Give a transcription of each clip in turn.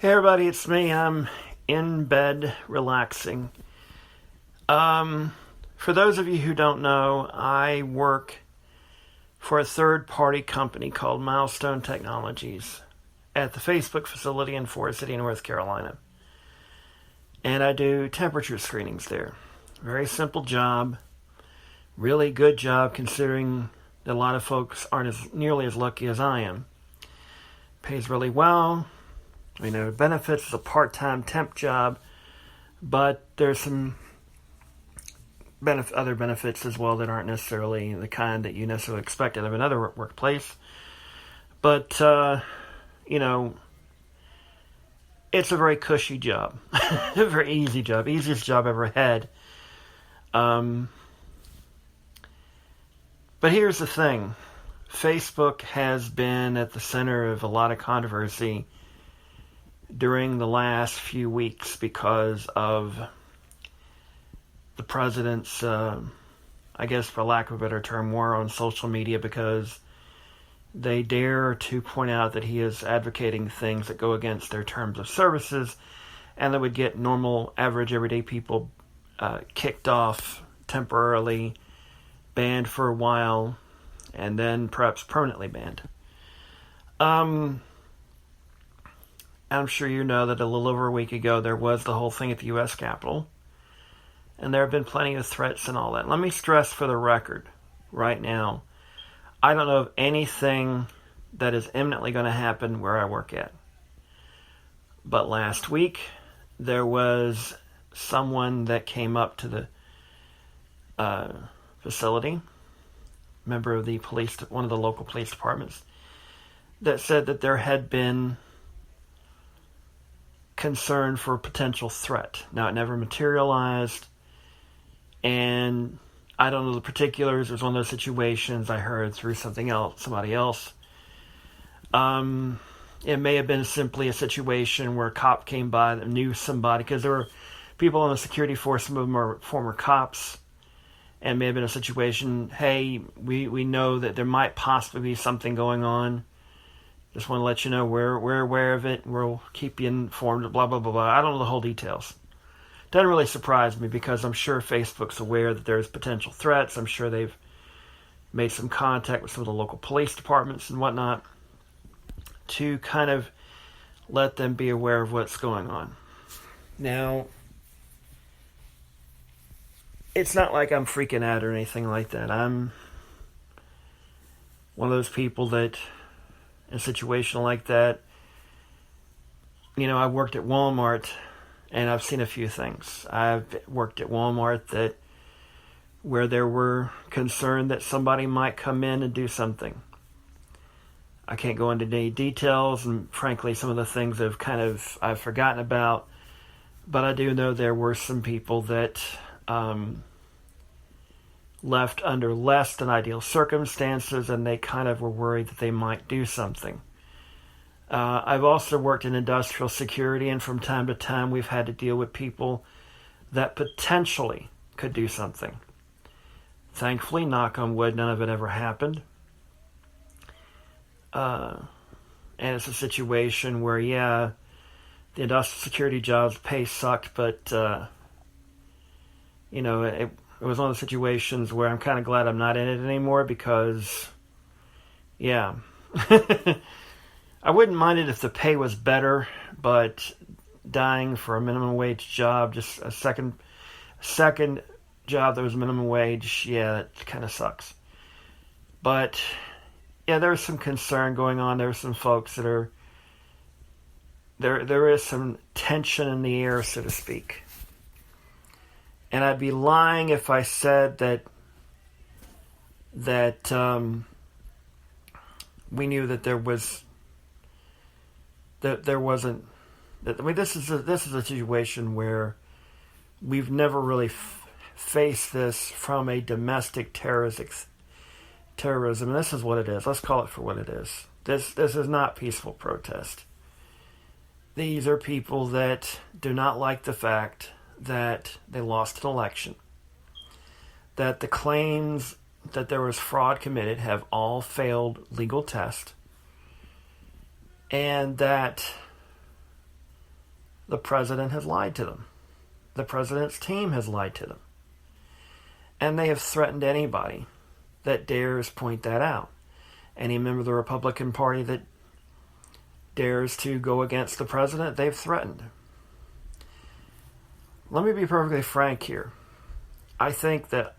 Hey everybody, it's me. I'm in bed relaxing. For those of you who don't know, I work for a third-party company called Milestone Technologies at the Facebook facility in Forest City, North Carolina. And I do temperature screenings there. Very simple job. Really good job considering that a lot of folks aren't nearly as lucky as I am. Pays really well. It benefits. It's a part-time temp job, but there's some other benefits as well that aren't necessarily the kind that you necessarily expect out of another workplace. But, it's a very cushy job. A very easy job. Easiest job I ever had. But here's the thing. Facebook has been at the center of a lot of controversy during the last few weeks because of the president's, I guess for lack of a better term, war on social media, because they dare to point out that he is advocating things that go against their terms of services, and that would get normal, average, everyday people kicked off temporarily, banned for a while, and then perhaps permanently banned. I'm sure you know that a little over a week ago there was the whole thing at the U.S. Capitol. And there have been plenty of threats and all that. Let me stress for the record right now, I don't know of anything that is imminently going to happen where I work at. But last week, there was someone that came up to the facility, member of the police, one of the local police departments, that said that there had been concern for a potential threat. Now, it never materialized, and I don't know the particulars. It was one of those situations I heard through somebody else. It may have been simply a situation where a cop came by that knew somebody, because there were people on the security force, some of them are former cops, and it may have been a situation, hey, we know that there might possibly be something going on. Just want to let you know we're aware of it. We'll keep you informed, blah, blah, blah, blah. I don't know the whole details. Doesn't really surprise me because I'm sure Facebook's aware that there's potential threats. I'm sure they've made some contact with some of the local police departments and whatnot to kind of let them be aware of what's going on. Now, it's not like I'm freaking out or anything like that. I'm one of those people that, in a situation like that, I worked at Walmart, and I've seen a few things. I've worked at Walmart where there were concern that somebody might come in and do something. I can't go into any details, and frankly, some of the things I've forgotten about, but I do know there were some people that left under less than ideal circumstances, and they kind of were worried that they might do something. I've also worked in industrial security, and from time to time we've had to deal with people that potentially could do something. Thankfully, knock on wood, none of it ever happened. And it's a situation where, the industrial security jobs pay sucked, but, it was one of the situations where I'm kind of glad I'm not in it anymore because, I wouldn't mind it if the pay was better, but dying for a minimum wage job, just a second job that was minimum wage, that kind of sucks. But, there was some concern going on. There were some folks that are, there is some tension in the air, so to speak. And I'd be lying if I said that we knew that there was wasn't. This is a situation where we've never really faced this from a domestic terrorism, and this is what it is. Let's call it for what it is. This is not peaceful protest. These are people that do not like the fact that they lost an election, that the claims that there was fraud committed have all failed legal test, and that the president has lied to them. The president's team has lied to them. And they have threatened anybody that dares point that out. Any member of the Republican Party that dares to go against the president, they've threatened. Let me be perfectly frank here. I think that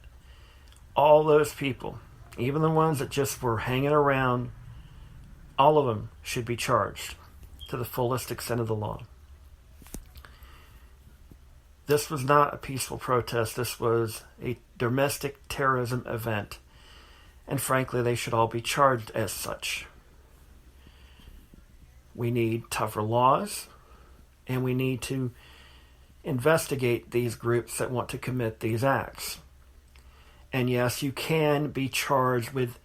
all those people, even the ones that just were hanging around, all of them should be charged to the fullest extent of the law. This was not a peaceful protest. This was a domestic terrorism event. And frankly, they should all be charged as such. We need tougher laws, and we need to investigate these groups that want to commit these acts. And yes, you can be charged with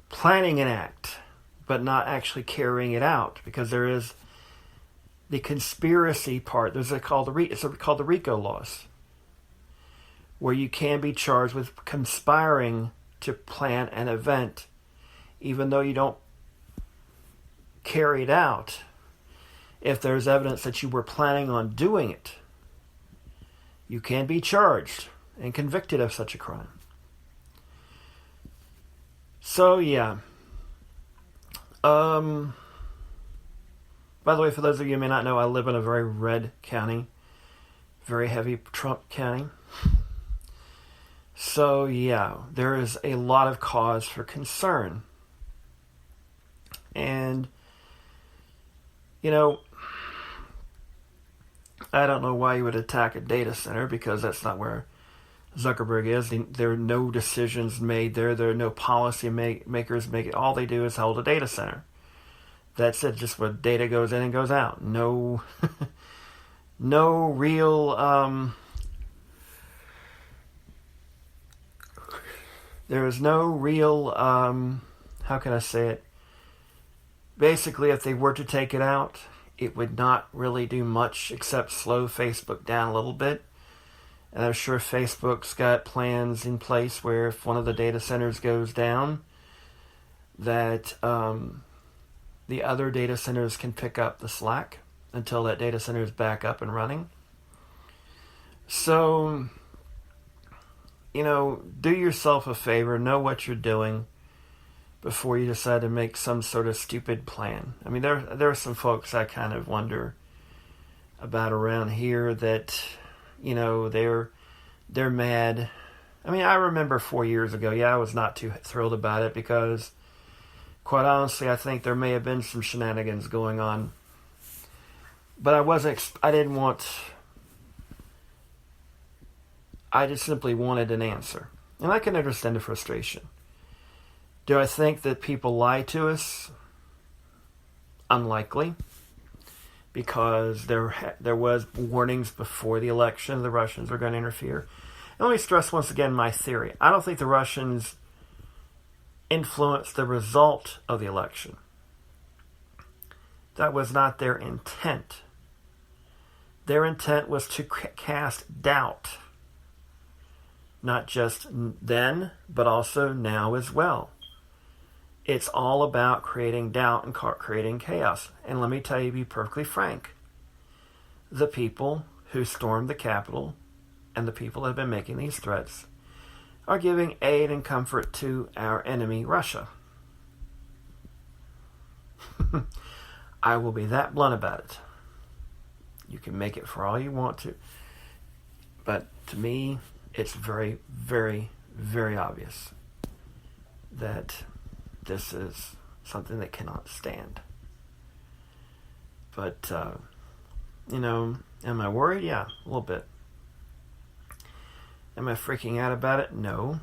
planning an act, but not actually carrying it out, because there is the conspiracy part. It's called the RICO laws, where you can be charged with conspiring to plan an event, even though you don't carry it out. If there's evidence that you were planning on doing it, you can be charged and convicted of such a crime. So, yeah. By the way, for those of you who may not know, I live in a very red county, very heavy Trump county. So, yeah, there is a lot of cause for concern. And, you know, I don't know why you would attack a data center, because that's not where Zuckerberg is. There are no decisions made there. There are no policy makers make it. All they do is hold a data center. That's it. Just where data goes in and goes out. No, no real. There is no real. How can I say it? Basically, if they were to take it out, it would not really do much except slow Facebook down a little bit. And I'm sure Facebook's got plans in place where if one of the data centers goes down, that the other data centers can pick up the slack until that data center is back up and running. So, you know, do yourself a favor, know what you're doing before you decide to make some sort of stupid plan. I mean, there are some folks I kind of wonder about around here that, you know, they're mad. I mean, I remember 4 years ago, I was not too thrilled about it, because quite honestly, I think there may have been some shenanigans going on. But I just simply wanted an answer. And I can understand the frustration. Do I think that people lie to us? Unlikely. Because there was warnings before the election the Russians were going to interfere. And let me stress once again my theory. I don't think the Russians influenced the result of the election. That was not their intent. Their intent was to cast doubt. Not just then, but also now as well. It's all about creating doubt and creating chaos. And let me tell you, be perfectly frank, the people who stormed the Capitol and the people that have been making these threats are giving aid and comfort to our enemy, Russia. I will be that blunt about it. You can make it for all you want to. But to me, it's very, very, very obvious that this is something that cannot stand. But, you know, am I worried? Yeah, a little bit. Am I freaking out about it? No,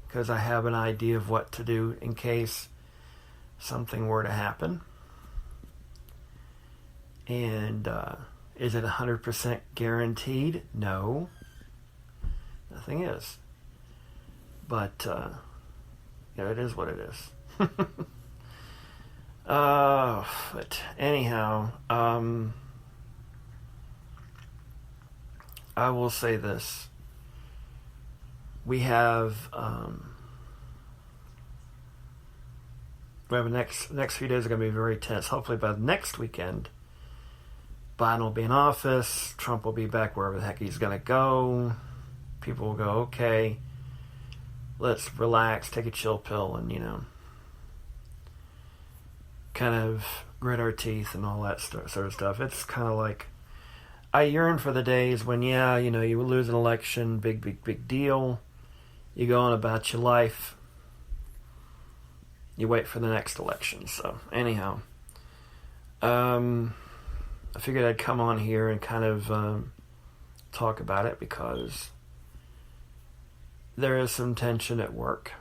because I have an idea of what to do in case something were to happen. And is it 100% guaranteed? No, nothing is. But, you know, it is what it is. But anyhow, I will say this. We have the next few days are going to be very tense. Hopefully by the next weekend, Biden will be in office, Trump will be back wherever the heck he's going to go. People will go, okay, let's relax, take a chill pill, and, kind of grit our teeth and all that sort of stuff. It's kind of like, I yearn for the days when, you lose an election, big deal. You go on about your life. You wait for the next election. So, anyhow, I figured I'd come on here and kind of talk about it because there is some tension at work.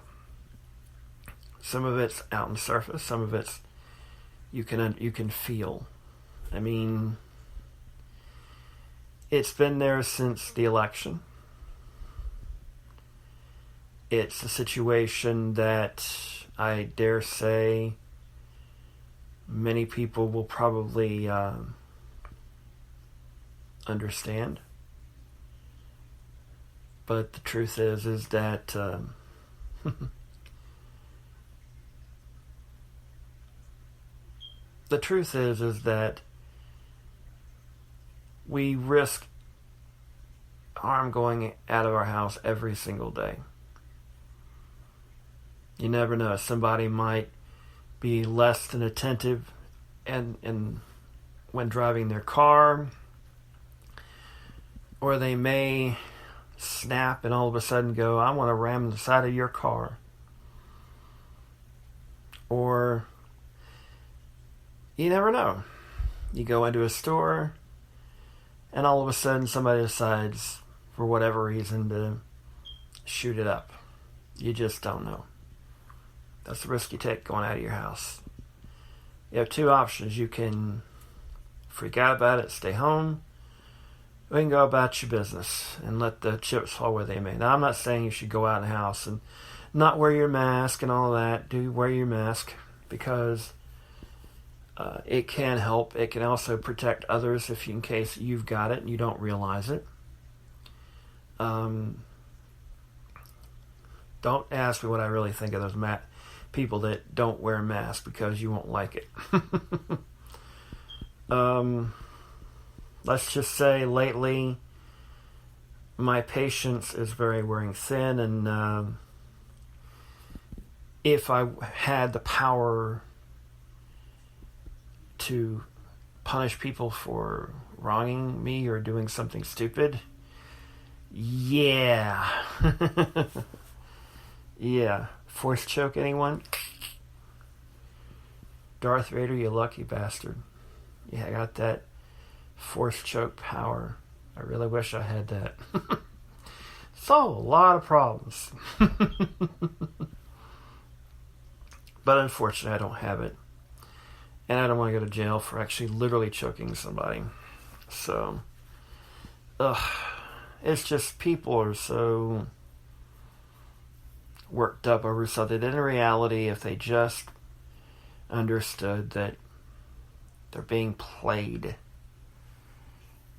Some of it's out on the surface. Some of it's you can feel. I mean, it's been there since the election. It's a situation that I dare say many people will probably understand. But the truth is that the truth is that we risk harm going out of our house every single day. You never know. Somebody might be less than attentive and when driving their car, or they may snap and all of a sudden go, I want to ram the side of your car. Or you never know. You go into a store and all of a sudden somebody decides, for whatever reason, to shoot it up. You just don't know. That's the risk you take going out of your house. You have two options. You can freak out about it, stay home, or you can go about your business and let the chips fall where they may. Now, I'm not saying you should go out in the house and not wear your mask and all that. Do wear your mask because it can help. It can also protect others in case you've got it and you don't realize it. Don't ask me what I really think of those people that don't wear masks because you won't like it. Let's just say lately my patience is very wearing thin, and if I had the power to punish people for wronging me or doing something stupid, yeah. Yeah. Force choke anyone? Darth Vader, you lucky bastard. Yeah, I got that force choke power. I really wish I had that. Solve a lot of problems. But unfortunately, I don't have it. And I don't want to go to jail for actually literally choking somebody. So, it's just people are so worked up over something. In reality, if they just understood that they're being played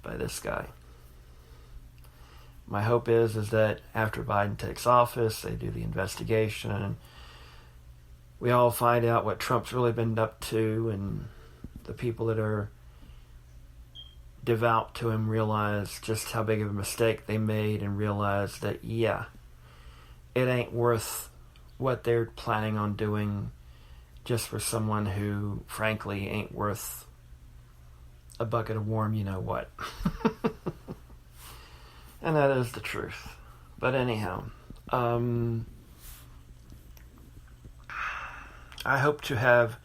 by this guy. My hope is that after Biden takes office, they do the investigation and we all find out what Trump's really been up to, and the people that are devout to him realize just how big of a mistake they made and realize that, yeah, it ain't worth what they're planning on doing just for someone who, frankly, ain't worth a bucket of warm you-know-what. And that is the truth. But anyhow, I hope to have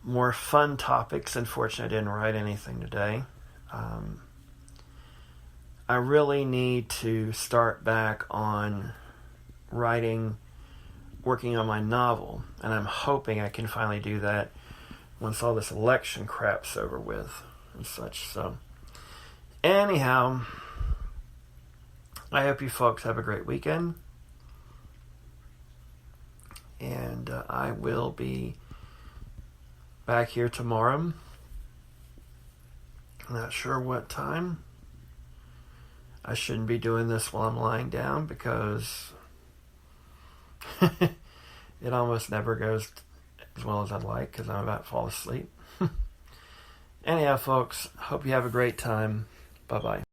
more fun topics. Unfortunately, I didn't write anything today. I really need to start back on working on my novel, and I'm hoping I can finally do that once all this election crap's over with and such. So, anyhow, I hope you folks have a great weekend, and I will be back here tomorrow. Not sure what time. I shouldn't be doing this while I'm lying down because it almost never goes as well as I'd like because I'm about to fall asleep. Anyhow, folks, hope you have a great time. Bye-bye.